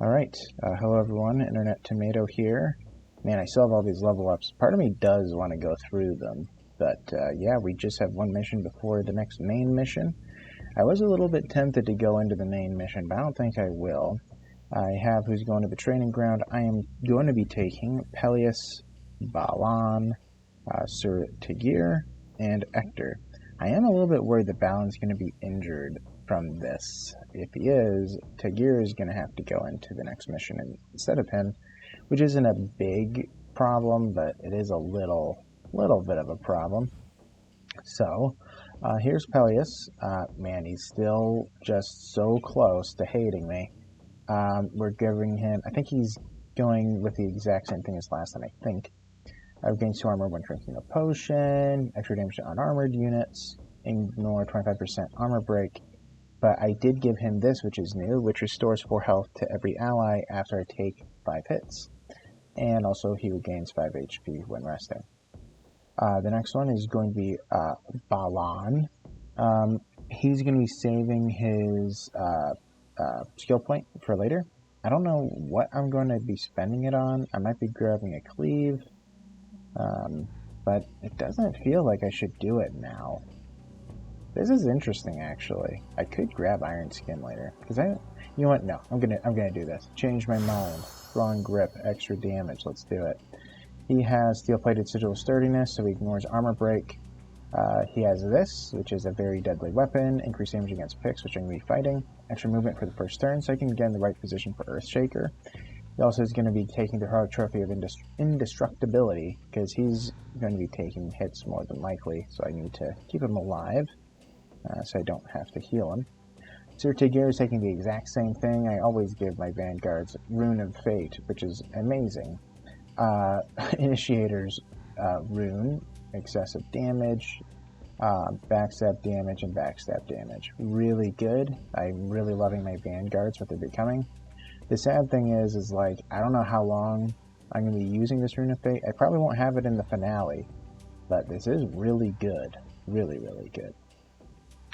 Alright, hello everyone, Internet Tomato here. Man, I still have all these level ups. Part of me does want to go through them, but yeah, we just have one mission before the next main mission. I was a little bit tempted to go into the main mission, but I don't think I will. I have who's going to the training ground. I am going to be taking Peleus, Balan, Sir Tagir, and Ector. I am a little bit worried that Balan's going to be injured from this. If he is, Tagir is going to have to go into the next mission instead of him, which isn't a big problem, but it is a little bit of a problem. So, here's Peleus. Man, he's still just so close to hating me. We're giving him, I think he's going with the exact same thing as last time, I think. I've gained 2 armor when drinking a potion, extra damage to unarmored units, ignore 25% armor break. But I did give him this, which is new, which restores 4 health to every ally after I take 5 hits. And also he regains 5 HP when resting. The next one is going to be Balan. He's going to be saving his skill point for later. I don't know what I'm going to be spending it on. I might be grabbing a cleave. But it doesn't feel like I should do it now. This is interesting, actually. I could grab Iron Skin later, because you know what? No, I'm gonna do this. Change my mind. Strong grip, extra damage. Let's do it. He has steel-plated sigil of sturdiness, so he ignores armor break. He has this, which is a very deadly weapon. Increased damage against Pict, which I'm gonna be fighting. Extra movement for the first turn, so I can get in the right position for Earthshaker. He also is going to be taking the heroic trophy of indestructibility, because he's going to be taking hits more than likely, so I need to keep him alive, so I don't have to heal him. Sir Tagir is taking the exact same thing. I always give my vanguards Rune of Fate, which is amazing. Initiator's Rune, excessive damage, backstab damage, and backstab damage. Really good. I'm really loving my vanguards, what they're becoming. The sad thing is like, I don't know how long I'm going to be using this Rune of Fate. I probably won't have it in the finale, but this is really good. Really, really good.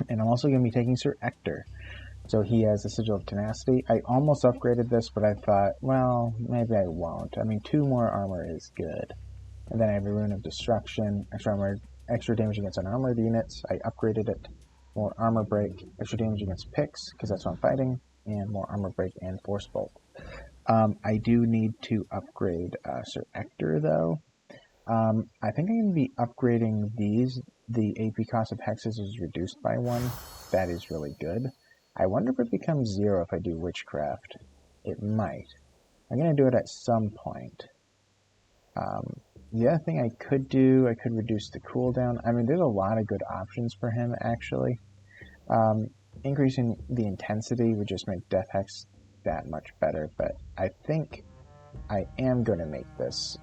And I'm also going to be taking Sir Ector. So he has the Sigil of Tenacity. I almost upgraded this, but I thought, well, maybe I won't. I mean, 2 more armor is good. And then I have a Rune of Destruction, extra damage against unarmored units. I upgraded it. More armor break, extra damage against Picts, because that's what I'm fighting. And more armor break and force bolt. I do need to upgrade Sir Ector, though. I think I'm going to be upgrading these. The AP cost of hexes is reduced by 1. That is really good. I wonder if it becomes 0 if I do witchcraft. It might. I'm going to do it at some point. The other thing I could do, I could reduce the cooldown. I mean, there's a lot of good options for him, actually. Increasing the intensity would just make Death Hex that much better, but I think I am going to make this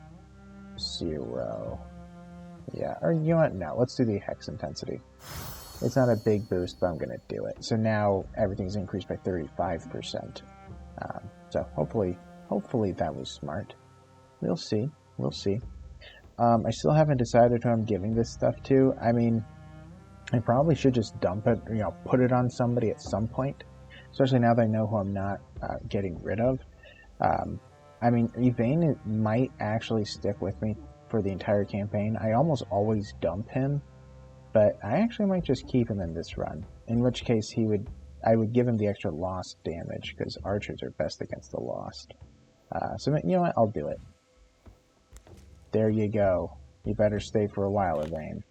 0. Yeah, or you know what? No, let's do the Hex intensity. It's not a big boost, but I'm going to do it. So now everything's increased by 35%. So hopefully that was smart. We'll see. We'll see. I still haven't decided who I'm giving this stuff to. I mean, I probably should just dump it, put it on somebody at some point, especially now that I know who I'm not getting rid of. I mean, Yvain might actually stick with me for the entire campaign. I almost always dump him, but I actually might just keep him in this run, in which case I would give him the extra lost damage, because archers are best against the lost. So, you know what? I'll do it. There you go. You better stay for a while, Yvain.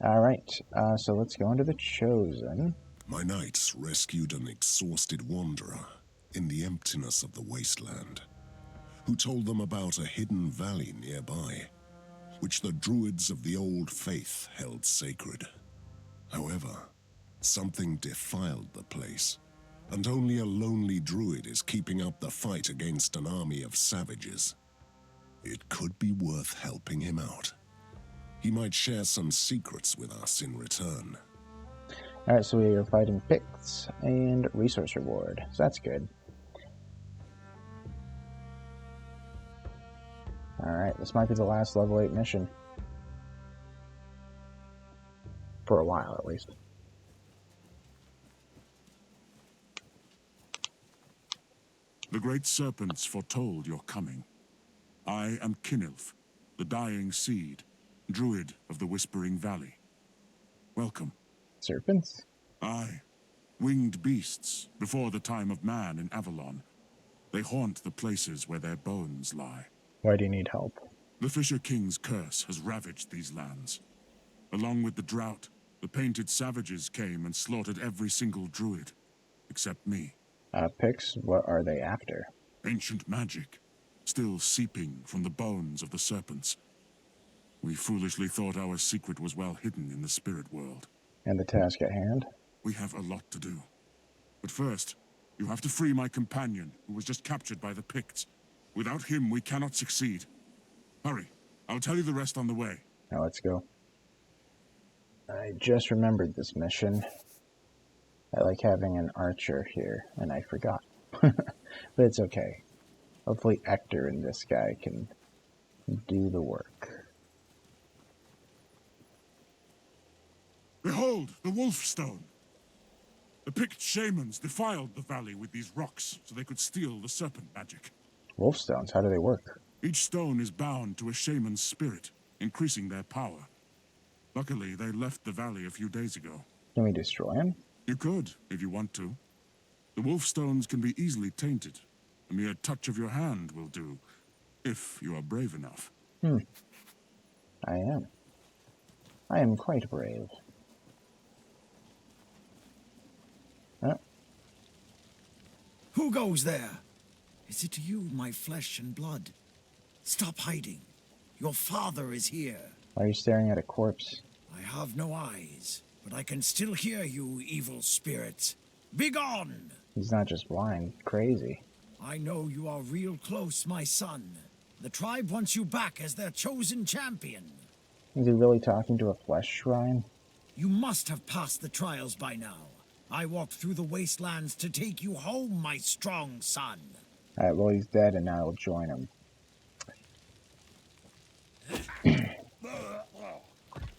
Alright, so let's go into the Chosen. My knights rescued an exhausted wanderer in the emptiness of the wasteland, who told them about a hidden valley nearby, which the druids of the old faith held sacred. However, something defiled the place, and only a lonely druid is keeping up the fight against an army of savages. It could be worth helping him out. He might share some secrets with us in return. Alright, so we are fighting Picts and resource reward, so that's good. Alright, this might be the last level 8 mission. For a while, at least. The great serpents foretold your coming. I am Kinilf, the dying seed, druid of the Whispering Valley. Welcome. Serpents? Aye. Winged beasts, before the time of man in Avalon. They haunt the places where their bones lie. Why do you need help? The Fisher King's curse has ravaged these lands. Along with the drought, the painted savages came and slaughtered every single druid, except me. Picts, what are they after? Ancient magic, still seeping from the bones of the serpents. We foolishly thought our secret was well hidden in the spirit world. And the task at hand? We have a lot to do. But first, you have to free my companion, who was just captured by the Picts. Without him, we cannot succeed. Hurry, I'll tell you the rest on the way. Now let's go. I just remembered this mission. I like having an archer here, and I forgot. But it's okay. Hopefully Ector and this guy can do the work. Behold, the Wolf Stone! The Pict shamans defiled the valley with these rocks so they could steal the serpent magic. Wolf stones, how do they work? Each stone is bound to a shaman's spirit, increasing their power. Luckily, they left the valley a few days ago. Can we destroy them? You could, if you want to. The Wolf Stones can be easily tainted. A mere touch of your hand will do, if you are brave enough. I am. I am quite brave. Who goes there? Is it you, my flesh and blood? Stop hiding. Your father is here. Why are you staring at a corpse? I have no eyes, but I can still hear you, evil spirits. Begone! He's not just blind, crazy. I know you are real close, my son. The tribe wants you back as their chosen champion. Is he really talking to a flesh shrine? You must have passed the trials by now. I walked through the wastelands to take you home, my strong son. Alright, well he's dead and now I'll join him.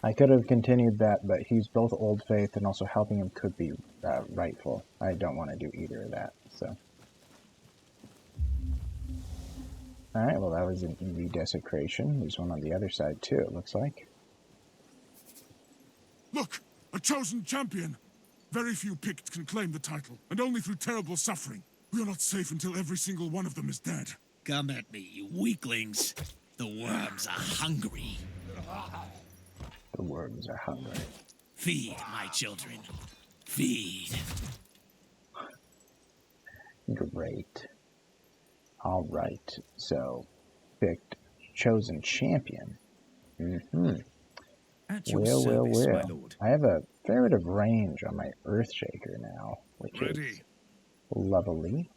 I could have continued that, but he's both Old Faith and also helping him could be rightful. I don't want to do either of that, so. Alright, well that was an easy desecration. There's one on the other side too, it looks like. Look! A chosen champion! Very few Picts can claim the title, and only through terrible suffering. We are not safe until every single one of them is dead. Come at me, you weaklings. The worms are hungry. The worms are hungry. Feed, my children. Feed. Great. Alright, so, Pict, chosen champion. At your service, my lord. I have a fair bit of range on my Earthshaker now, which is lovely.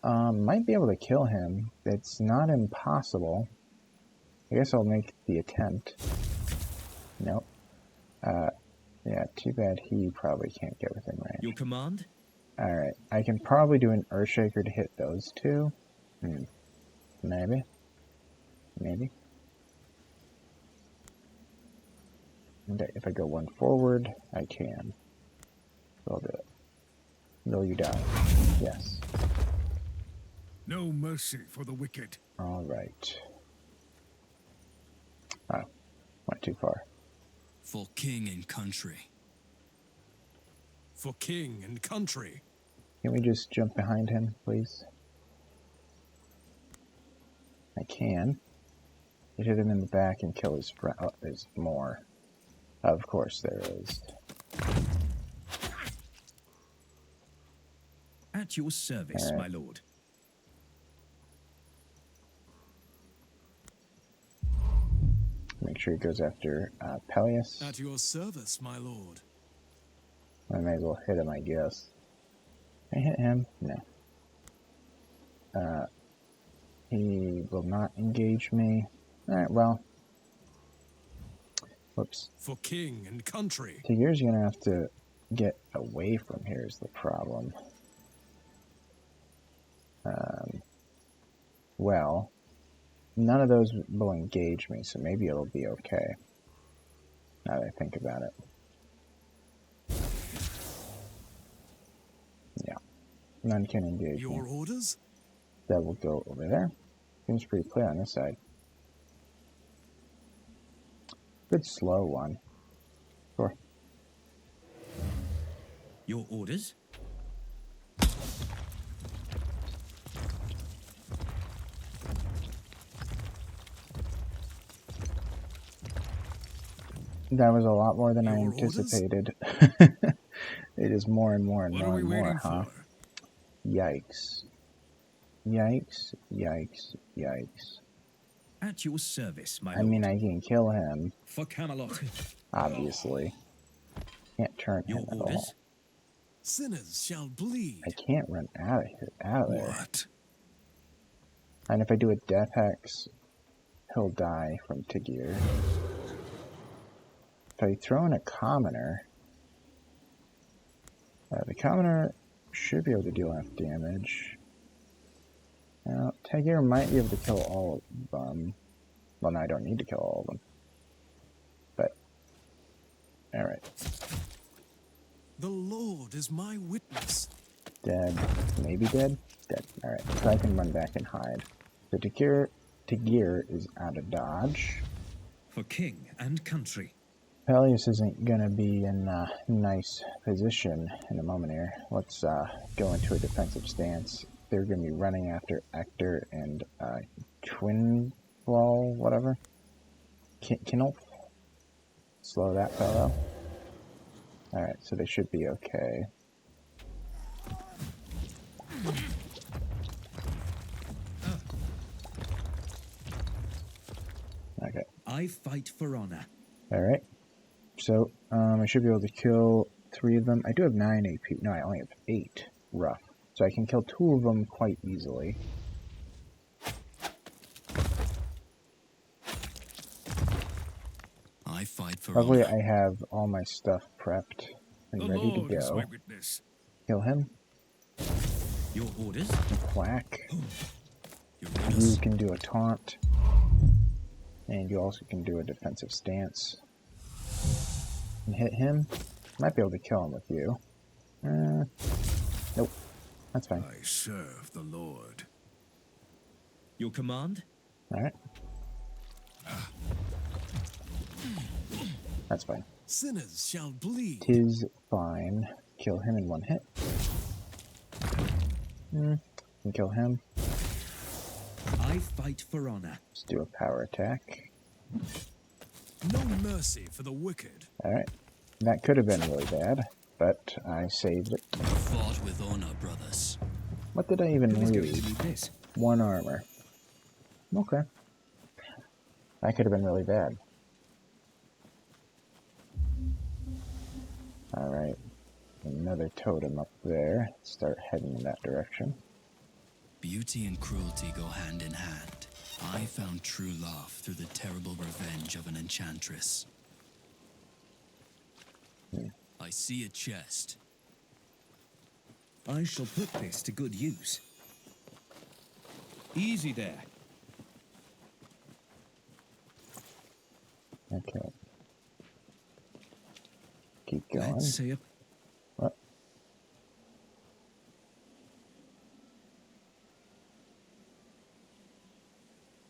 Might be able to kill him. It's not impossible. I guess I'll make the attempt. Nope. Yeah, too bad he probably can't get within range. Your command? Alright, I can probably do an Earthshaker to hit those two. Maybe. Maybe. Okay, if I go one forward, I can. So I'll do it. Will you die? Yes. No mercy for the wicked. Alright. Oh, went too far. For king and country. For king and country. Can we just jump behind him, please? I can. I hit him in the back and kill his friend. Oh, there's more. Of course there is. At your service, my lord. Make sure he goes after Peleus. At your service, my lord. I may as well hit him, I guess. Can I hit him? No. He will not engage me. Alright, well. Whoops. For king and country. Tigger's gonna have to get away from here is the problem. Well, none of those will engage me, so maybe it'll be okay. Now that I think about it. Yeah. None can engage me. Your orders? That will go over there. Seems pretty clear on this side. Good slow one. Sure. Your orders? That was a lot more than I Your orders? anticipated. It is more and more and What more are we and more, waiting huh? for? Yikes. Yikes, yikes, yikes. At your service, my I lord. mean, I can kill him, For Camelot. obviously. Can't turn Your him at all. orders? Sinners shall bleed. I can't run out of here, out of there. What? And if I do a death hex, he'll die from Tagir. If I throw in a commoner, the commoner should be able to deal enough damage. Now, Tagir might be able to kill all of them. Well, no, I don't need to kill all of them. But, alright. The Lord is my witness. Dead. Maybe dead? Dead. Alright, so I can run back and hide. So Tagir is out of dodge. For king and country. Peleus isn't going to be in a nice position in a moment here. Let's go into a defensive stance. They're going to be running after Ector and Twin Wall, whatever. Kinolf. Slow that fellow. Alright, so they should be okay. Okay. I fight for honor. Alright. So, I should be able to kill 3 of them. I do have 9 AP. No, I only have 8 rough. So I can kill 2 of them quite easily. I fight for Luckily, honor. I have all my stuff prepped and The ready to Lord is go. my witness. Kill him. Your orders? Quack. Your You orders? can do a taunt. And you also can do a defensive stance. And hit him. Might be able to kill him with you. Nope. That's fine. I serve the Lord. Your command? Alright. That's fine. Sinners shall bleed. Tis fine. Kill him in 1 hit. Can kill him. I fight for honor. Let's do a power attack. No mercy for the wicked. Alright. That could have been really bad, but I saved it. Fought with honor, brothers. What did I even Who is going to lose? lead this? 1 armor. Okay. That could have been really bad. Alright. Another totem up there. Start heading in that direction. Beauty and cruelty go hand in hand. I found true love through the terrible revenge of an enchantress. I see a chest. I shall put this to good use. Easy there. Okay. Keep going. Let's say a What?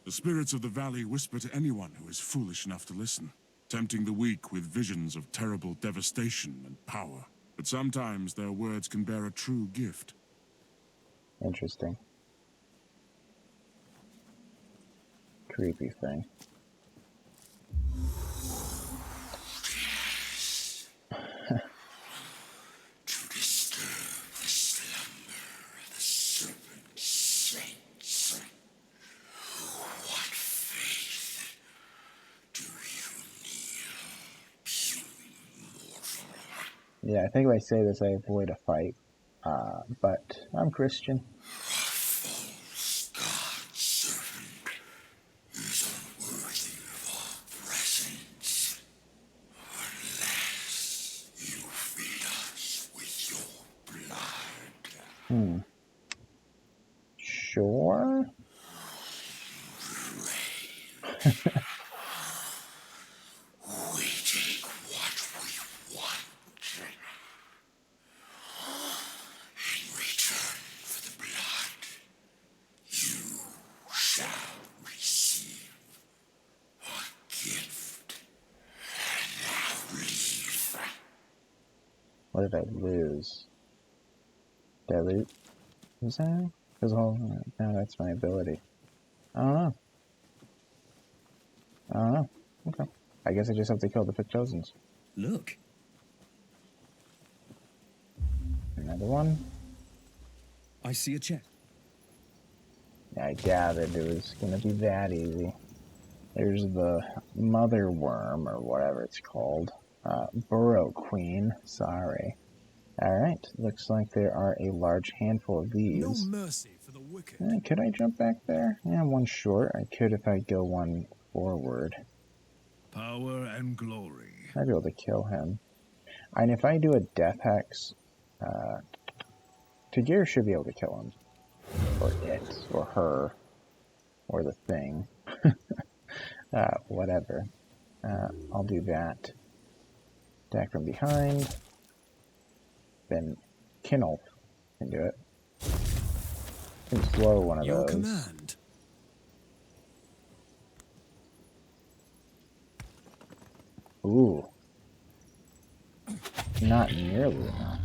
The spirits of the valley whisper to anyone who is foolish enough to listen, tempting the weak with visions of terrible devastation and power. But sometimes their words can bear a true gift. Interesting. Creepy thing. To disturb the slumber of the serpent saints. What faith do you kneel, puny mortal? Yeah, I think if I say this, I avoid a fight. But I'm Christian. False God servant is unworthy of our presence. Unless you feed us with your blood. Sure. We take what we want. In return for the blood, What did I lose? Did I lose anything? Because no, that's my ability. I don't know. I don't know. Okay. I guess I just have to kill the Pict Chosens. Look. Another one. I see a chest. I gathered it was gonna be that easy. There's the mother worm, or whatever it's called. Burrow Queen. Sorry. Alright, looks like there are a large handful of these. No mercy for the wicked. Could I jump back there? Yeah, one short. I could if I go one forward. Power and glory. I'd be able to kill him. And if I do a death hex, Tagir should be able to kill him. Or it, or her, or the thing. Whatever. I'll do that. Attack from behind. Then Kinolf can do it. Can slow one of Your those. command. Ooh. Not nearly enough.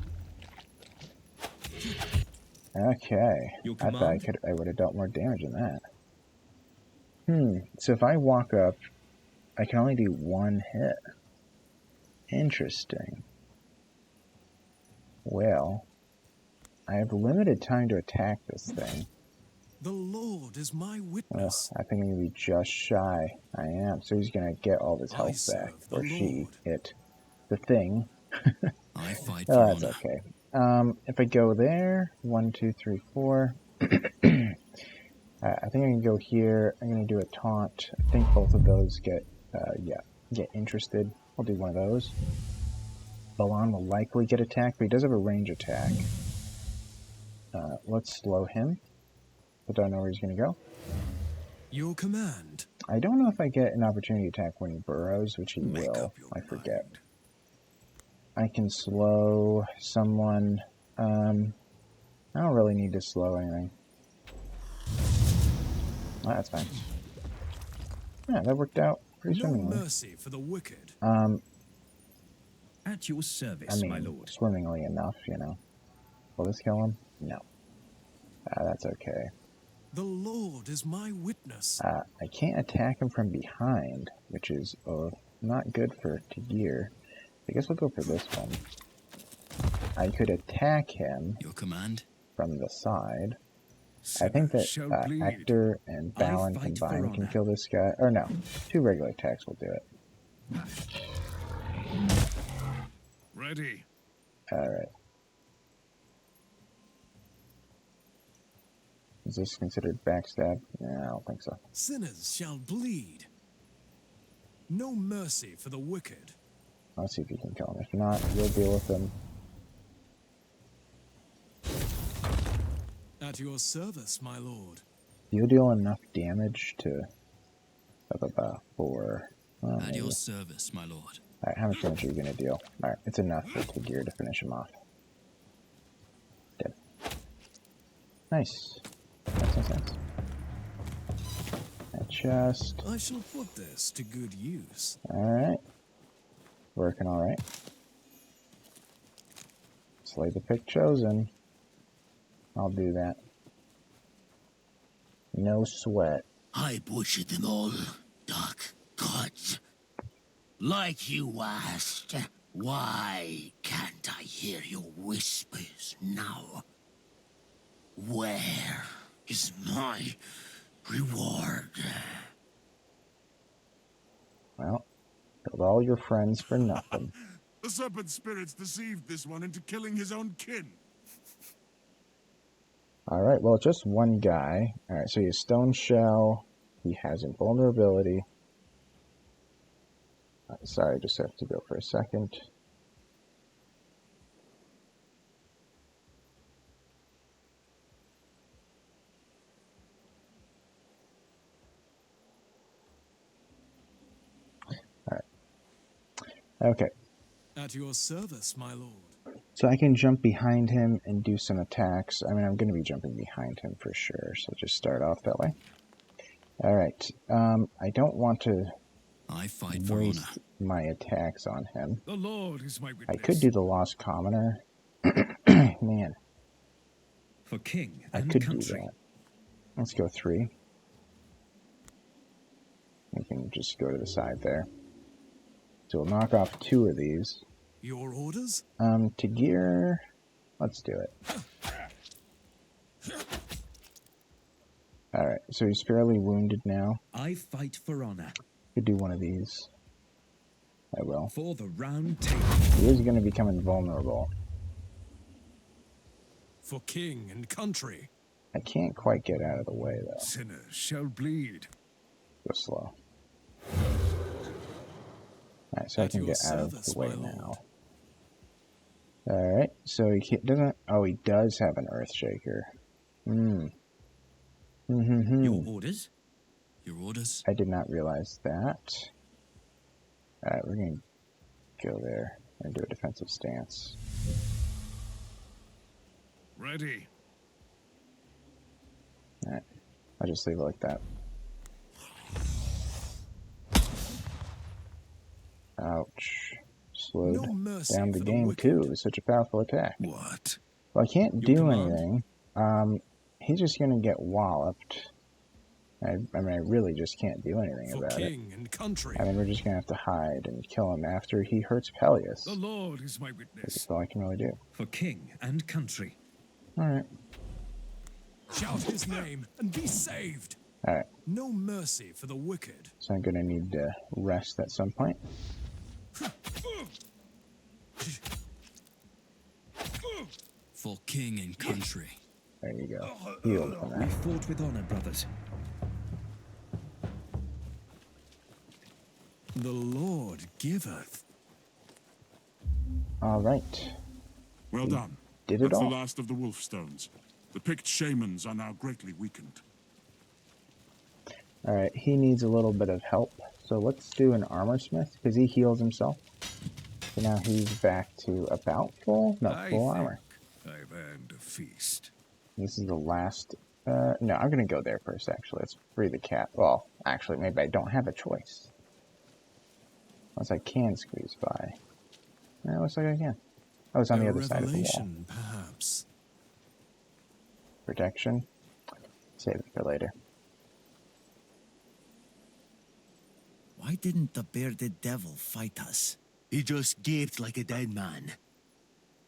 Okay. Your I thought I would have dealt more damage than that. So if I walk up, I can only do one hit. Interesting. Well, I have limited time to attack this thing. The Lord is my Well, witness. I think I'm going to be just shy. I am. So he's going to get all his I health back. serve the Or she. Lord. It. The thing. I fight Oh, for that's honor. okay. If I go there, 1, 2, 3, 4. I think I can go here. I'm going to do a taunt. I think both of those get interested. I'll do one of those. Balan will likely get attacked, but he does have a range attack. Let's slow him. I don't know where he's going to go. Your command. I don't know if I get an opportunity attack when he burrows, which he Make will. up your I forget. mind. I can slow someone. I don't really need to slow anything. Oh, that's fine. Yeah, that worked out pretty No swimmingly. mercy for the wicked. At your service, I my mean, lord. swimmingly enough, you know. Will this kill him? No. That's okay. The Lord is my witness. I can't attack him from behind, which is not good for Tagir. I guess we'll go for this one. I could attack him Your command? from the side. I think that Shall bleed. Hector and Balin fight for combined can honor. kill this guy. Or no, 2 regular attacks will do it. Ready. Alright. Is this considered backstab? Yeah, I don't think so. Sinners shall bleed. No mercy for the wicked. Let's see if you can kill him. If not, you'll deal with him. At your service, my lord. You'll deal enough damage to... for... At your service, my lord. Alright, how much damage are you going to deal? Alright, it's enough for Tagir to finish him off. Dead. Nice. Nice. That chest. I shall put this to good use. Alright. Working alright. Slay the Pict Chosen. I'll do that. No sweat. I butchered them all, dark gods. Like you asked, why can't I hear your whispers now? Where is my reward? Well, killed all your friends for nothing. The serpent spirits deceived this one into killing his own kin. Alright, well, just one guy. Alright, so he has Stone Shell. He has Invulnerability. Sorry, I just have to go for a second. Alright. Okay. At your service, my lord. So I can jump behind him and do some attacks. I mean, I'm going to be jumping behind him for sure, so just start off that way. Alright, I don't want to I fight for waste honor. my attacks on him. The Lord is my I witness. could do the Lost Commoner. Man, For king I and could do country. that. Let's go 3. We can just go to the side there. So we'll knock off 2 of these. Your orders? To gear, let's do it. Alright, so he's fairly wounded now. I fight for honor. Could do one of these. I will. For the round table. He is going to become invulnerable. For king and country. I can't quite get out of the way, though. Sinners shall bleed. Go slow. Alright, so I can get out of the way now. Alright, so he doesn't... Oh, he does have an Earthshaker. Your orders? Your orders? I did not realize that. Alright, we're going to go there and do a defensive stance. Ready. Alright, I'll just leave it like that. Ouch. Slowed No mercy down the for the game wicked. too. It was such a powerful attack. What? Well, I can't Your do command? anything. He's just gonna get walloped. I mean, I really just can't do anything For about it. king and country. I mean, we're just gonna have to hide and kill him after he hurts Peleus. The Lord is my witness. That's all I can really do. For king and country. Alright. Shout his name and be saved. Alright. No mercy for the wicked. So I'm gonna need to rest at some point. For king and country. There you go. Healed from We that. fought with honor, brothers. The Lord giveth. Alright. Well done. Did it That's all. the last of the wolf stones. The Pict shamans are now greatly weakened. Alright, he needs a little bit of help. So let's do an armor smith, because he heals himself. So now he's back to about full? No, full armor. I've earned a feast. This is the last... no, I'm going to go there first, actually. Let's free the cat. Well, actually, maybe I don't have a choice. Unless I can squeeze by. No, it looks like I can. Oh, it's on the other side of the wall. Perhaps. Protection. Save it for later. Why didn't the bearded devil fight us? He just gaped like a dead man.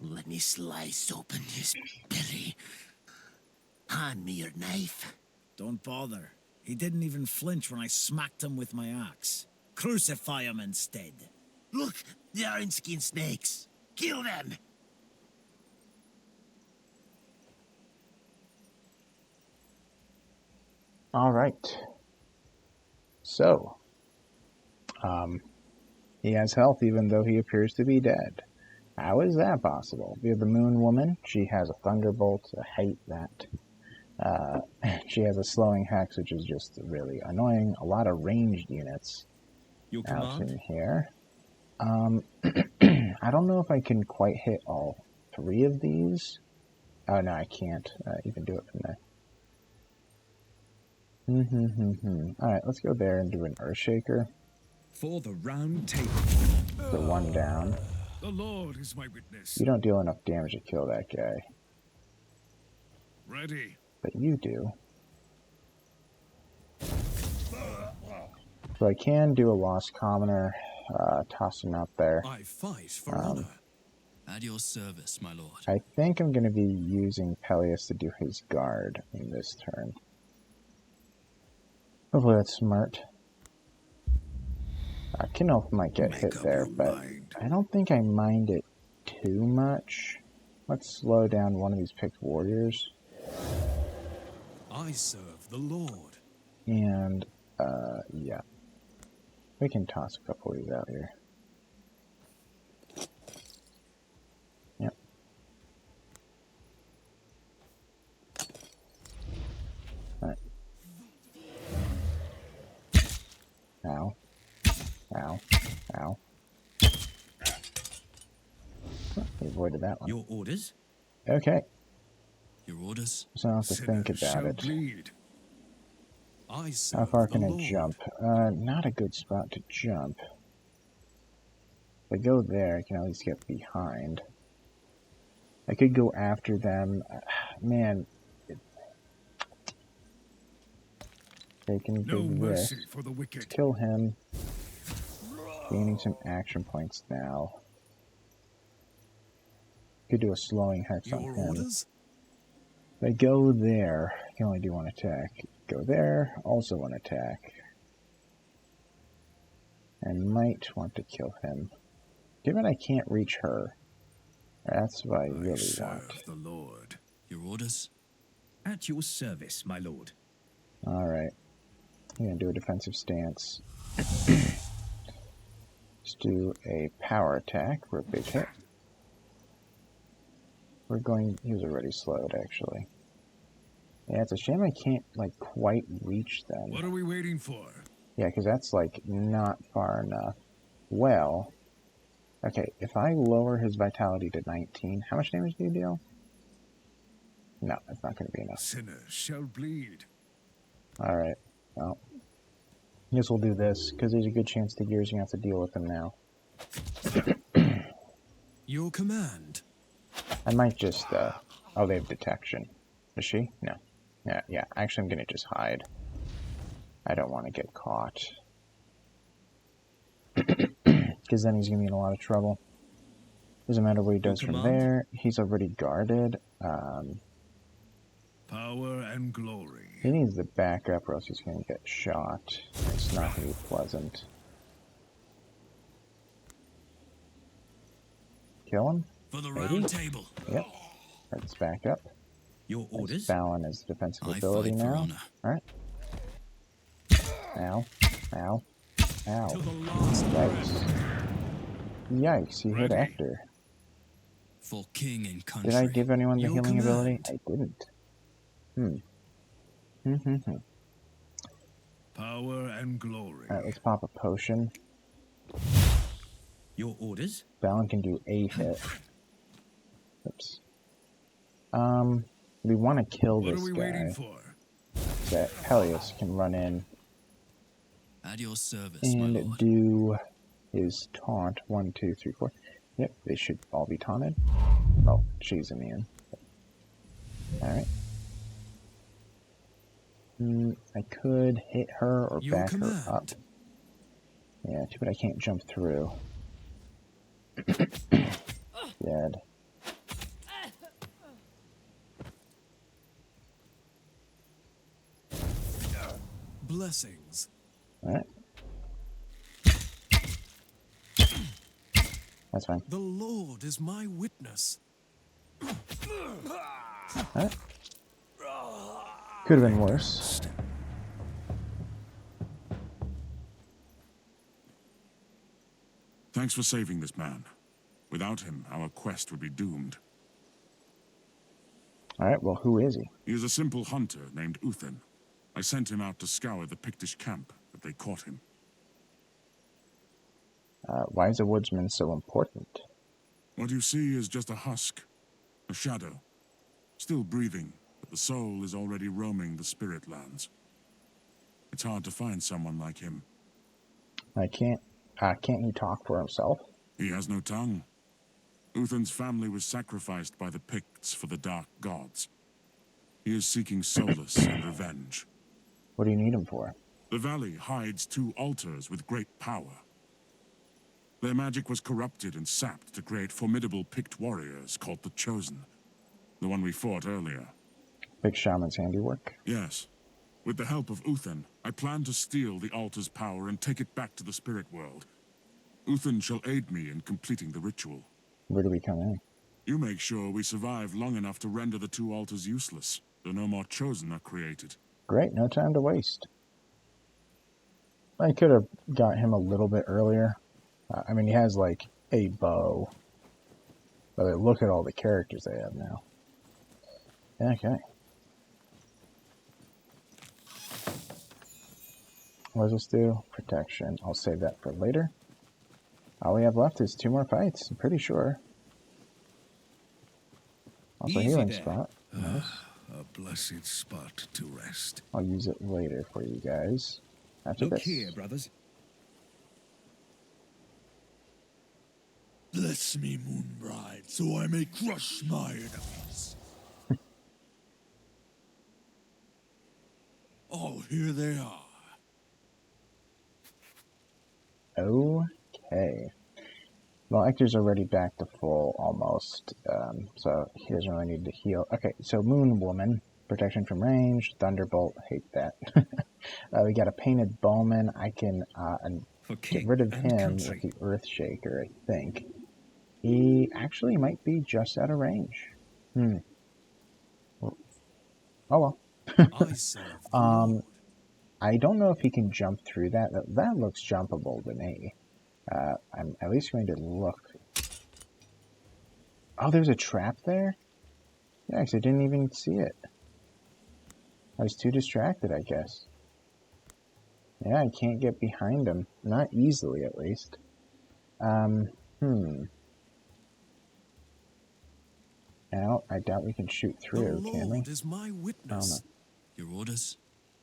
Let me slice open his belly. Hand me your knife. Don't bother. He didn't even flinch when I smacked him with my axe. Crucify him instead. Look, they are skin snakes. Kill them! Alright. So. He has health even though he appears to be dead. How is that possible? We have the Moon Woman. She has a Thunderbolt. I hate that. She has a Slowing Hex, which is just really annoying. A lot of ranged units Your out command? in here. I don't know if I can quite hit all 3 of these. Oh, no, I can't even do it from there. Alright, let's go there and do an Earthshaker. For the round table. So 1 down. The Lord is my witness. You don't deal enough damage to kill that guy. Ready. But you do. So I can do a Lost Commoner, toss him out there. I fight for honor. At your service, my lord. I think I'm going to be using Peleus to do his guard in this turn. Hopefully that's smart. Kinolf might get hit there, but I don't think I mind it too much. Let's slow down one of these Pict warriors. I serve the Lord. And, yeah. We can toss a couple of these out here. Yep. Alright. Ow. Ow. Ow. Oh, we avoided that one. Your orders? Okay. Your orders? So I don't have to think Sinners about shall it. bleed. I How serve far the can I Lord. jump? Not a good spot to jump. If I go there, I can at least get behind. I could go after them. Man, they can No do this. mercy for the wicked. Kill him. Gaining some action points now. Could do a slowing hex on Your him. orders? If I go there, I can only do one attack. Go there, also one attack. And might want to kill him. Given I can't reach her, that's what I really want. Serve the Lord. Your orders? At your service, my lord. Alright. I'm going to do a defensive stance. Let's do a power attack for a big hit. We're going... He was already slowed, actually. Yeah, it's a shame I can't, like, quite reach them. What are we waiting for? Yeah, because that's, like, not far enough. Well... Okay, if I lower his vitality to 19, how much damage do you deal? No, that's not going to be enough. Sinners shall bleed. Alright, well... I guess we'll do this, because there's a good chance the gears are going to have to deal with him now. Your command. I might just, oh, they have detection. Is she? No. Yeah, actually I'm going to just hide. I don't want to get caught. Because then he's going to be in a lot of trouble. Doesn't matter what he does from there. He's already guarded. Power and glory. He needs to back up or else he's going to get shot. It's not going to be pleasant. Kill him? For the Maybe? round table. Yep. Let's back up. Your orders? Balin his defensive I ability fight for now. honor. Alright. Ow. Ow. Ow. To the last Yikes. Yikes, he hit after. For king and country. Did I give anyone the Your healing ability? command. I didn't. Power and glory. Alright, let's pop a potion. Your orders? Balin can do a hit. Oops. We want to kill What this are we guy. waiting for? That Peleus can run in At your service, my and lord. do his taunt. 1, 2, 3, 4. Yep, they should all be taunted. Oh, she's immune. Alright. I could hit her or Your back command. her up. Yeah, too bad I can't jump through. Dead. Blessings. Alright. That's fine. The Lord is my witness. Alright. Could have been worse. Thanks for saving this man. Without him, our quest would be doomed. Alright, well, who is he? He is a simple hunter named Uthen. I sent him out to scour the Pictish camp, but they caught him. Why is a woodsman so important? What you see is just a husk, a shadow. Still breathing, but the soul is already roaming the spirit lands. It's hard to find someone like him. Can't he talk for himself? He has no tongue. Uthen's family was sacrificed by the Picts for the dark gods. He is seeking solace and revenge. What do you need him for? The valley hides 2 altars with great power. Their magic was corrupted and sapped to create formidable Pict warriors called the Chosen. The one we fought earlier. Big shaman's handiwork? Yes. With the help of Uthen, I plan to steal the altar's power and take it back to the spirit world. Uthen shall aid me in completing the ritual. Where do we come in? You make sure we survive long enough to render the 2 altars useless, so no more Chosen are created. Great, no time to waste. I could have got him a little bit earlier. I mean, he has, like, a bow. But look at all the characters they have now. Okay. What does this do? Protection. I'll save that for later. All we have left is 2 more fights, I'm pretty sure. Also, Easy healing there. spot. Nice. A blessing. blessed spot to rest. I'll use it later for you guys. After Look this. here, brothers. Bless me, Moonbride, so I may crush my enemies. Oh, here they are. Okay. Well, Hector's already back to full, almost, so he doesn't really need to heal. Okay, so Moon Woman, protection from range, Thunderbolt, hate that. We got a Painted Bowman. I can For get king rid of and him country. with the Earth Shaker, I think. He actually might be just out of range. Oh well. I serve the Lord. I don't know if he can jump through that. That looks jumpable to me. I'm at least going to look. Oh, there's a trap there? Yeah, 'cause I didn't even see it. I was too distracted, I guess. Yeah, I can't get behind him. Not easily, at least. Now, I doubt we can shoot The through, can we? Lord is my witness. Your orders?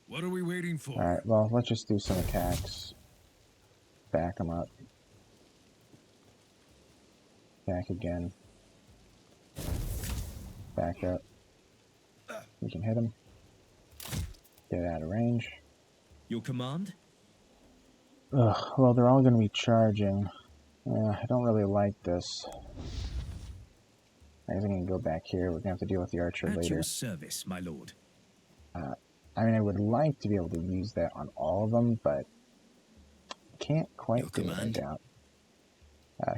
What are we waiting for? Alright, well, let's just do some attacks. Back him up. Back again. Back up. We can hit him. Get out of range. Your command? Ugh, well, they're all going to be charging. I don't really like this. I guess I can go back here. We're going to have to deal with the archer At later. your service, my lord. I mean, I would like to be able to use that on all of them, but can't quite Your do it, I command? doubt.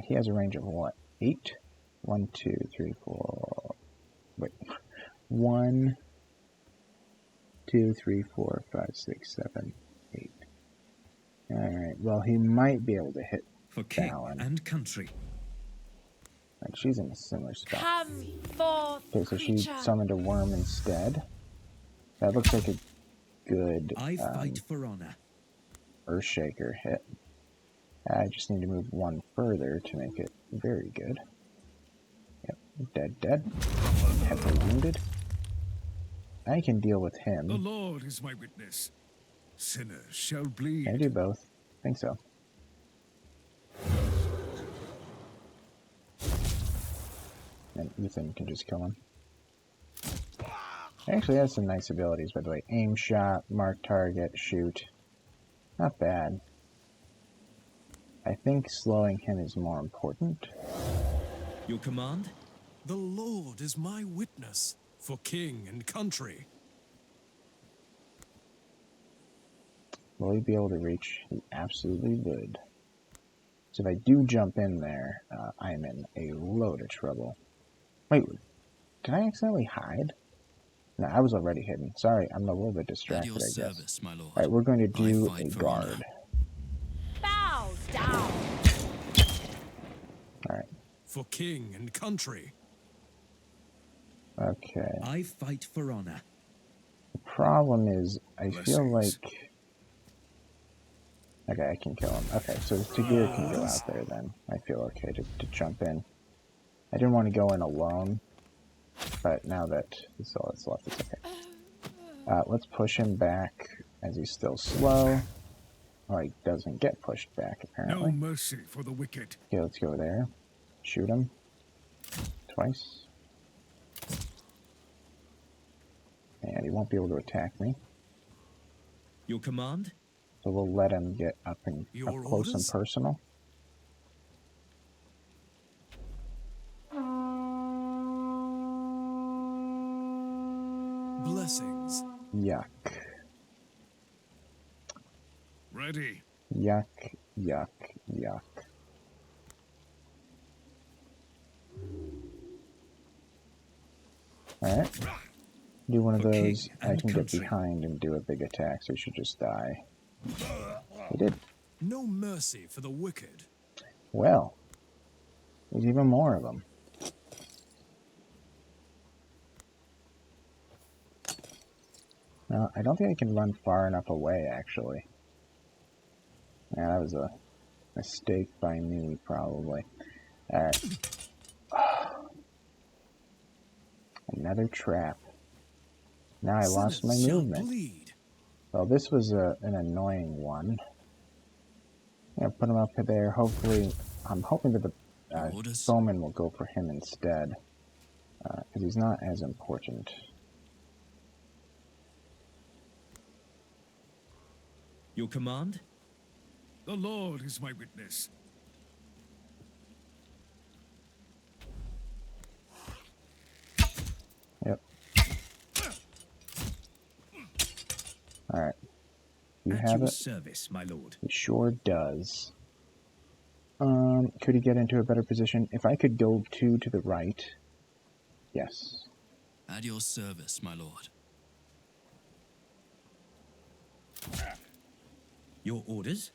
He has a range of what? 8? 1, 2, 3, 4... Wait. 1, 2, 3, 4, 5, 6, 7, 8. Alright, well, he might be able to hit For king Fallon. and country. Like, she's in a similar spot. Come forth, Okay, so she creature. summoned a worm instead. That looks like a good I fight for honor. Earthshaker hit. I just need to move one further to make it very good. Yep, dead. Heavily wounded. I can deal with him. The Lord is my witness. Sinners shall bleed. Can I do both? I think so. And Ethan can just kill him. He actually has some nice abilities, by the way. Aim shot, mark target, shoot. Not bad. I think slowing him is more important. Your command? The Lord is my witness. For king and country. Will he be able to reach? He absolutely would. So if I do jump in there, I'm in a load of trouble. Wait, did I accidentally hide? No, I was already hidden. Sorry, I'm a little bit At distracted, your I guess. service, my lord. Alright, we're going to do I fight a for guard. honor. Bow down. Alright, For king and country. okay. I fight for honor. The problem is, I feel Blessings. like... Okay, I can kill him. Okay, so Tagir can go out there then. I feel okay to jump in. I didn't want to go in alone, but now that that's all that's left, it's okay. Let's push him back as he's still slow. Oh, he doesn't get pushed back, No apparently. mercy for the wicked. Okay, let's go there. Shoot him. Twice. And he won't be able to attack me. Your command? So we'll let him get up and Your up close and orders? personal. Blessings. Yuck. Ready. Yuck, yuck, yuck. Alright. Do one of For king those. I and can get country. behind and do a big attack, so he should just die. He did. No mercy for the wicked. Well, there's even more of them. No, I don't think I can run far enough away, actually. Yeah, that was a mistake by me, probably. Alright. Another trap. Now I lost my Sinners shall movement. bleed. Well, this was an annoying one. Yeah, put him up there. Hopefully, I'm hoping that the Orders? bowman will go for him instead, because he's not as important. Your command? The Lord is my witness. Yep. Alright. You At have your it? service, my lord. He sure does. Could he get into a better position? If I could go 2 to the right. Yes. At your service, my lord. Your orders?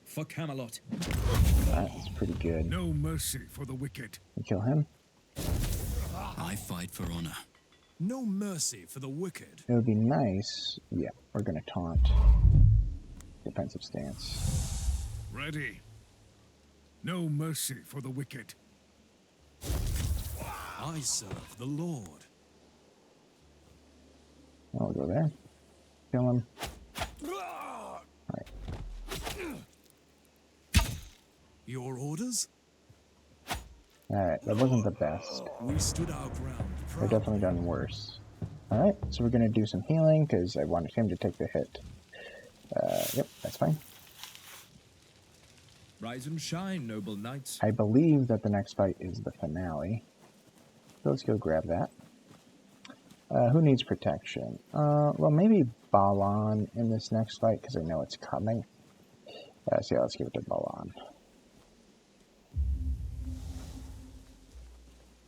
For Camelot. That was pretty good. No mercy for the wicked. We kill him. I fight for honor. No mercy for the wicked. It would be nice. Yeah, we're gonna taunt. Defensive stance. Ready. No mercy for the wicked. I serve the Lord. I'll go there. Kill him. Your orders? Alright, that wasn't the best. We stood our ground. We've definitely done worse. Alright, so we're gonna do some healing, because I wanted him to take the hit. Yep, that's fine. Rise and shine, noble knights. I believe that the next fight is the finale. So let's go grab that. Who needs protection? Well, maybe Balan in this next fight, because I know it's coming. So yeah, let's give it to Balan.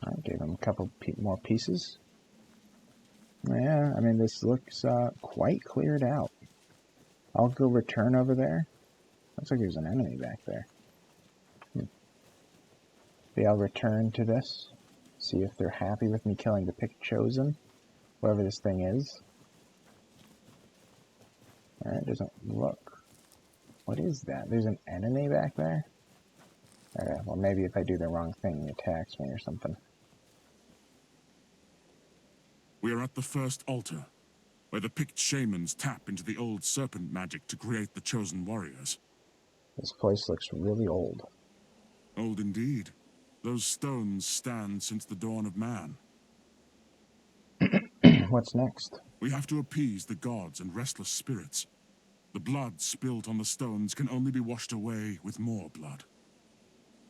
Alright, gave him a couple more pieces. Yeah, I mean, this looks quite cleared out. I'll go return over there. Looks like there's an enemy back there. Yeah, I'll return to this. See if they're happy with me killing the Pict chosen. Whoever this thing is. Alright, doesn't look. What is that? There's an enemy back there? Okay, well maybe if I do the wrong thing, he attacks me or something. We are at the first altar, where the Pict shamans tap into the old serpent magic to create the chosen warriors. This place looks really old. Old indeed. Those stones stand since the dawn of man. What's next? We have to appease the gods and restless spirits. The blood spilt on the stones can only be washed away with more blood.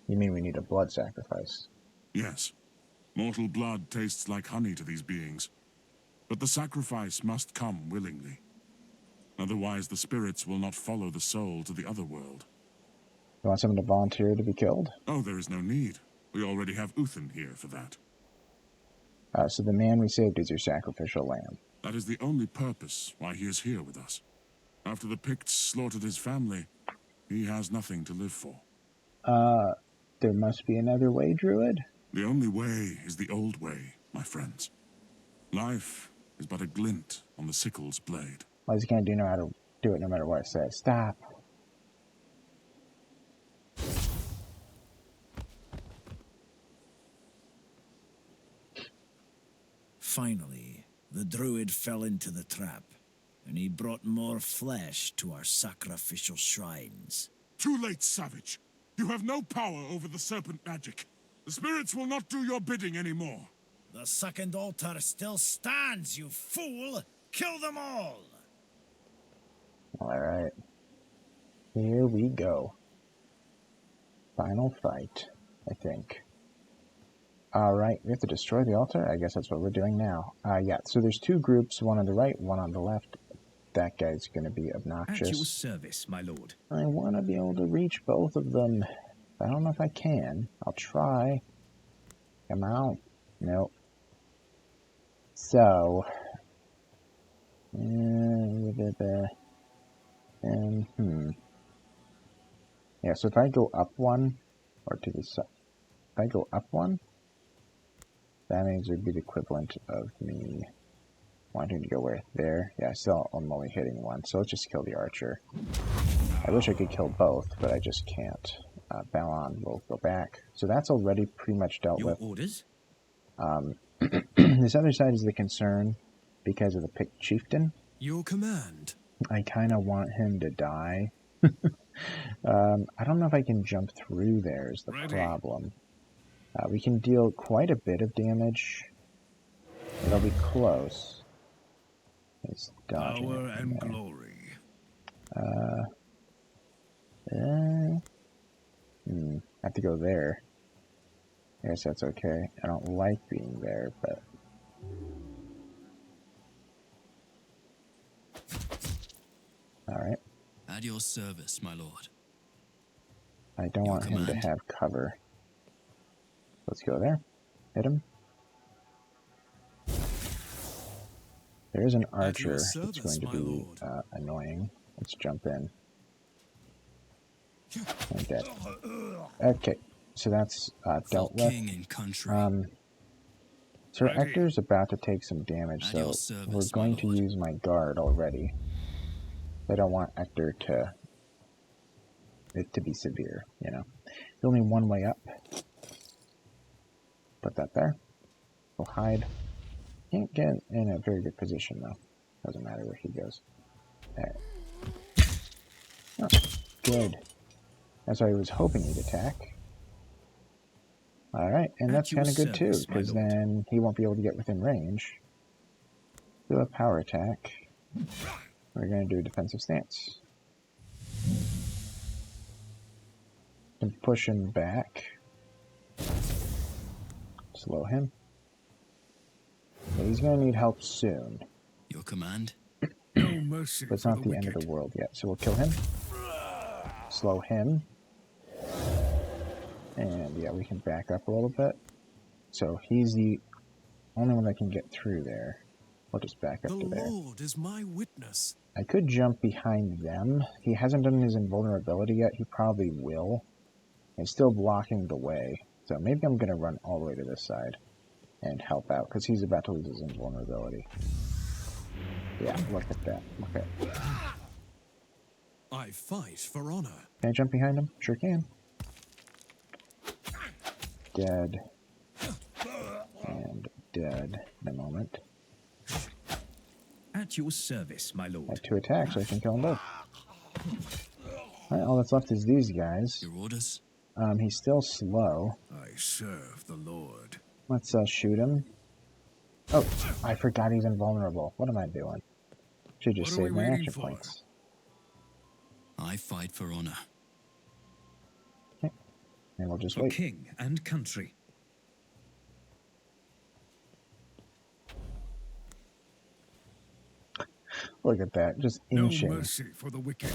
You mean we need a blood sacrifice? Yes. Mortal blood tastes like honey to these beings. But the sacrifice must come willingly. Otherwise the spirits will not follow the soul to the other world. You want someone to volunteer to be killed? Oh, there is no need. We already have Uthin here for that. So the man we saved is your sacrificial lamb. That is the only purpose why he is here with us. After the Picts slaughtered his family, he has nothing to live for. There must be another way, Druid? The only way is the old way, my friends. Life is but a glint on the sickle's blade. Why does he can't know how to do it no matter what it says? Stop. Finally, the druid fell into the trap, and he brought more flesh to our sacrificial shrines. Too late, savage. You have no power over the serpent magic. The spirits will not do your bidding anymore. The second altar still stands, you fool! Kill them all! Alright. Here we go. Final fight, I think. Alright, we have to destroy the altar? I guess that's what we're doing now. Yeah, so there's two groups, one on the right, one on the left. That guy's gonna be obnoxious. At your service, my lord. I want to be able to reach both of them. I don't know if I can. I'll try. Come out. Nope. So. Yeah, so if I go up one, or to the side. If I go up one, that means it would be the equivalent of me wanting to go where? There. Yeah, still I'm only hitting one, so let's just kill the archer. I wish I could kill both, but I just can't. Balan will go back. So that's already pretty much dealt Your with. orders? This other side is the concern because of the Pict chieftain. Your command. I kind of want him to die. I don't know if I can jump through there is the problem. We can deal quite a bit of damage. It'll be close. He's dodging Power it and there. glory. I have to go there. I guess that's okay. I don't like being there, but... Alright. At your service, my lord. I don't want him to have cover. Let's go there. Hit him. There's an archer that's going to be annoying. Let's jump in. Like that. Okay, so that's dealt with. Sir Ector's about to take some damage, so we're going to use my guard already. I don't want Ector to be severe, you know. There's only one way up. Put that there. We'll hide. Can't get in a very good position though. Doesn't matter where he goes. There. Oh, good. That's why I was hoping he'd attack. Alright, and that's kind of good too, because then he won't be able to get within range. Do a power attack. We're going to do a defensive stance. And push him back. Slow him. Yeah, he's going to need help soon. Your command? No mercy. But it's not the end of the world yet, so we'll kill him. Slow him. And yeah, we can back up a little bit. So he's the only one that can get through there. We'll just back up to there. The Lord is my witness. I could jump behind them. He hasn't done his invulnerability yet. He probably will. He's still blocking the way. So maybe I'm going to run all the way to this side and help out, because he's about to lose his invulnerability. Yeah, look at that. Okay. I fight for honor. Can I jump behind him? Sure can. Dead. And dead in a moment. At your service, my lord. I have 2 attacks, so I can kill them both. Alright, all that's left is these guys. Your orders? He's still slow. I serve the Lord. Let's shoot him. Oh, I forgot he's invulnerable. What am I doing? Should just save my action points. I fight for honor. Okay. And we'll just For wait. king and country. Look at that, just inching. No mercy for the wicked.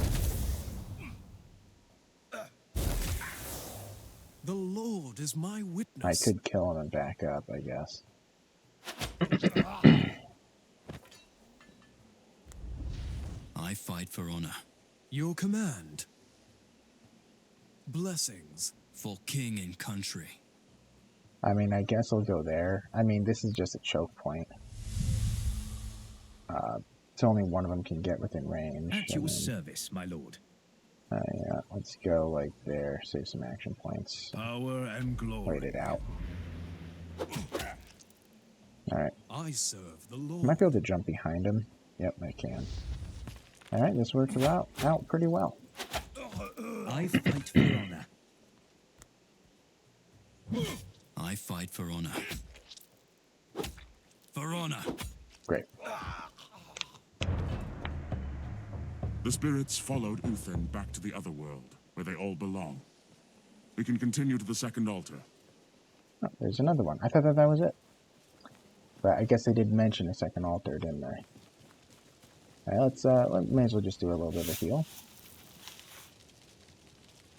The Lord is my witness. I could kill him and back up, I guess. I fight for honor. Your command. Blessings. For king and country. I mean, I guess I'll go there. I mean, this is just a choke point. It's only one of them can get within range. At your service, my lord. Yeah, let's go like there. Save some action points. Power and glory. Wait it out. Alright. I serve the I Lord. might be able to jump behind him. Yep, I can. Alright, this worked out pretty well. I fight for honor. I fight for honor. For honor. Great. The spirits followed Uthin back to the other world, where they all belong. We can continue to the second altar. Oh, there's another one. I thought that was it. But I guess they did mention a second altar, didn't they? Alright, may as well just do a little bit of a heal.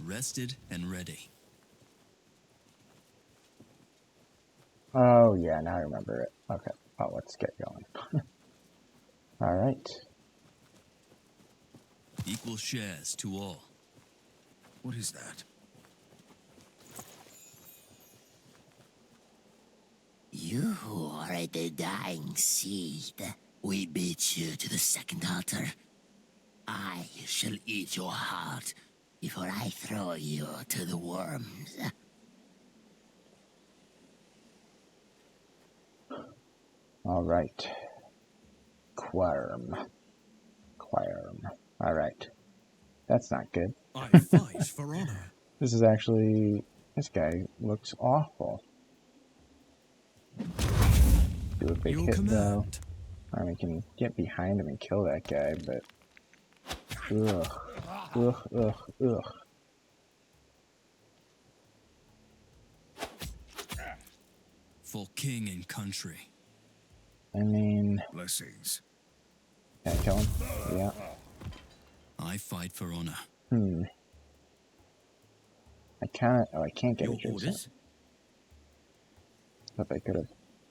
Rested and ready. Oh, yeah, now I remember it. Okay. Oh, let's get going. Alright. Equal shares to all. What is that? You are the dying seed. We beat you to the second altar. I shall eat your heart before I throw you to the worms. Alright. Quirm. Alright. That's not good. I fight for honor. This is actually... This guy looks awful. Do a big Your hit, though. command. We can get behind him and kill that guy, but... Ugh. For king and country. I mean... Blessings. Can I kill him? Yeah. I fight for honor. I can't get Your a Jason. orders? But I could have.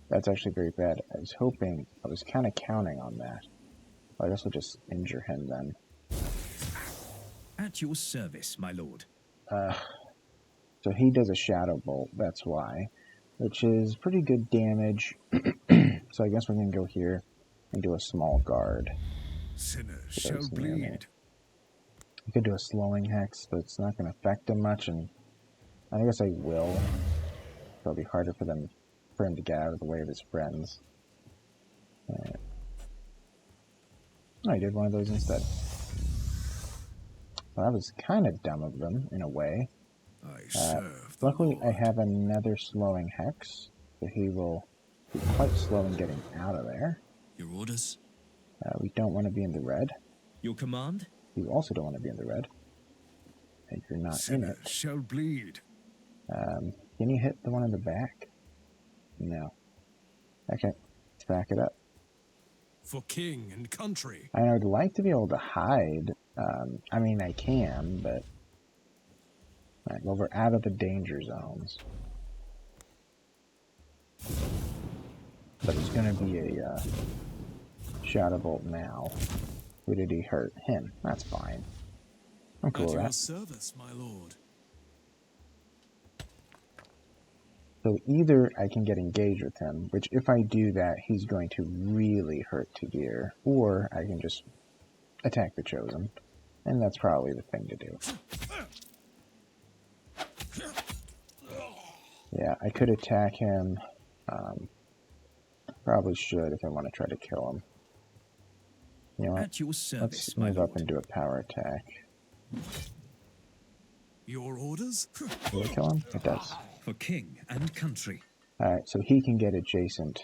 That's actually very bad. I was kind of counting on that. I guess we'll just injure him then. At your service, my lord. So he does a shadow bolt, that's why. Which is pretty good damage. So I guess we're going to go here and do a small guard. Sinners So shall it's near me. bleed. I could do a slowing hex, but it's not going to affect him much, and I guess I will. It'll be harder for him to get out of the way of his friends. Oh, I did one of those instead. Well, that was kind of dumb of them, in a way. I serve the Luckily, I Lord. have another slowing hex, so he will be quite slow in getting out of there. Your orders? We don't want to be in the red. Your command? You also don't want to be in the red. And you're not in Sinners it. shall bleed. Can you hit the one in the back? No. Okay, let's back it up. For king and country. I would like to be able to hide. I mean, I can, but... Alright, well, we're out of the danger zones. But it's going to be a Shadow Bolt now. Who did he hurt? Him. That's fine. I'm cool At with your that. service, my lord. So either I can get engaged with him, which if I do that, he's going to really hurt Tagir, or I can just attack the Chosen. And that's probably the thing to do. Yeah, I could attack him. Probably should if I want to try to kill him. You know what? At your service, Let's my move up lord. and do a power attack. Your orders? Will it kill him? It does. For king and country. Alright, so he can get adjacent.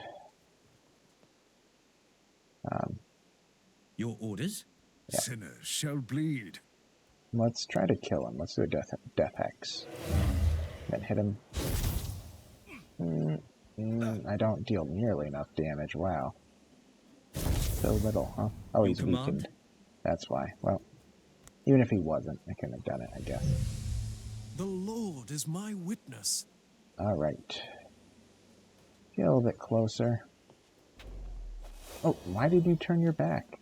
Your orders? Yeah. Sinners shall bleed. Let's try to kill him. Let's do a death hex. Then hit him. I don't deal nearly enough damage. Wow. So little, huh? Oh, he's Your command? weakened. That's why. Well, even if he wasn't, I couldn't have done it, I guess. The Lord is my witness. Alright. Get a little bit closer. Oh, why did you turn your back?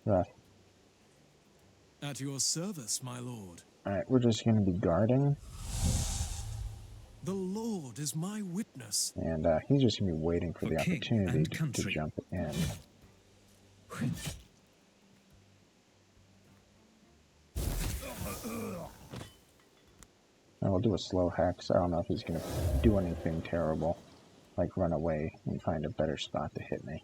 Rough. At your service, my lord. Alright, we're just going to be guarding. The Lord is my witness. And he's just going to be waiting for For the king opportunity and to country. jump in. And we'll do a slow hex. I don't know if he's going to do anything terrible. Like run away and find a better spot to hit me.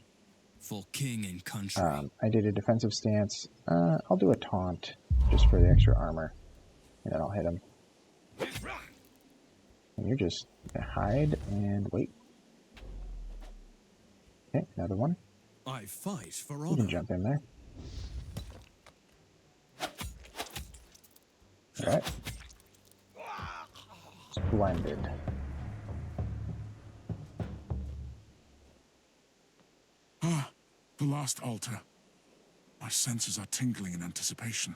For king and country. I did a defensive stance. I'll do a taunt just for the extra armor. And then I'll hit him. And you're just going to hide and wait. Okay, another one. I fight for You can honor. jump in there. Alright. Splendid. Ah, the last altar. My senses are tingling in anticipation.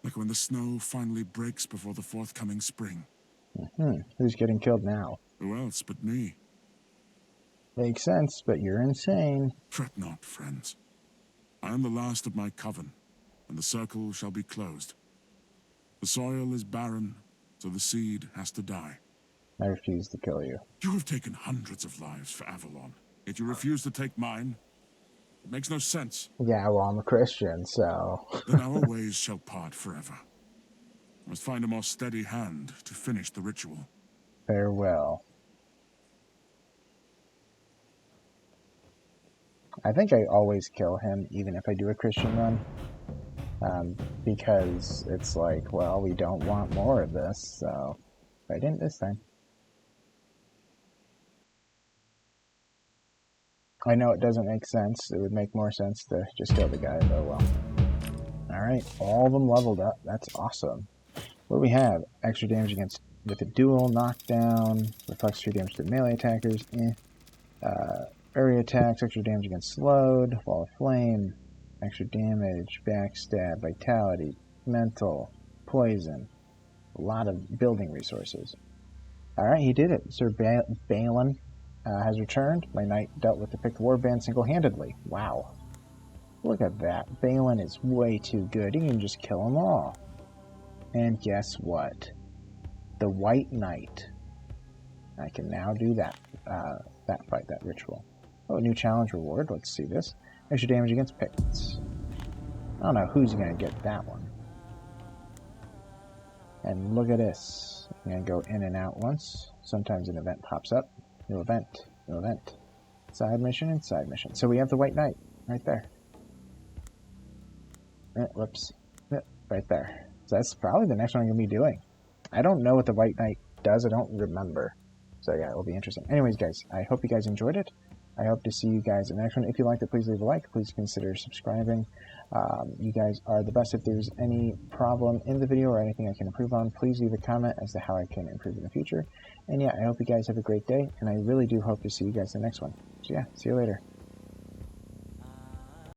Like when the snow finally breaks before the forthcoming spring. Who's getting killed now? Who else but me? Makes sense, but you're insane. Fret not, friends. I am the last of my coven, and the circle shall be closed. The soil is barren, so the seed has to die. I refuse to kill you. You have taken hundreds of lives for Avalon, yet you refuse to take mine. It makes no sense. Yeah, well, I'm a Christian, so... Then our ways shall part forever. I must find a more steady hand to finish the ritual. Farewell. I think I always kill him, even if I do a Christian run. Because it's like, well, we don't want more of this, so I didn't this time. I know it doesn't make sense. It would make more sense to just kill the guy, but well. Alright, all of them leveled up. That's awesome. What do we have? Extra damage against with a dual, knockdown, reflects 3 damage to melee attackers, area attacks, extra damage against slowed, wall of flame, extra damage, backstab, vitality, mental, poison. A lot of building resources. Alright, he did it. Sir Balin has returned. My knight dealt with the Pict warband single-handedly. Wow. Look at that. Balin is way too good. He can just kill them all. And guess what? The White Knight. I can now do that fight, that ritual. Oh, new challenge reward. Let's see this. Extra damage against Picts. I don't know who's going to get that one. And look at this. I'm going to go in and out once. Sometimes an event pops up. New event. New event. Side mission and side mission. So we have the White Knight right there. Whoops. Right there. So that's probably the next one I'm going to be doing. I don't know what the White Knight does. I don't remember. So yeah, it'll be interesting. Anyways, guys, I hope you guys enjoyed it. I hope to see you guys in the next one. If you liked it, please leave a like. Please consider subscribing. You guys are the best. If there's any problem in the video or anything I can improve on, please leave a comment as to how I can improve in the future. And yeah, I hope you guys have a great day, and I really do hope to see you guys in the next one. So yeah, see you later.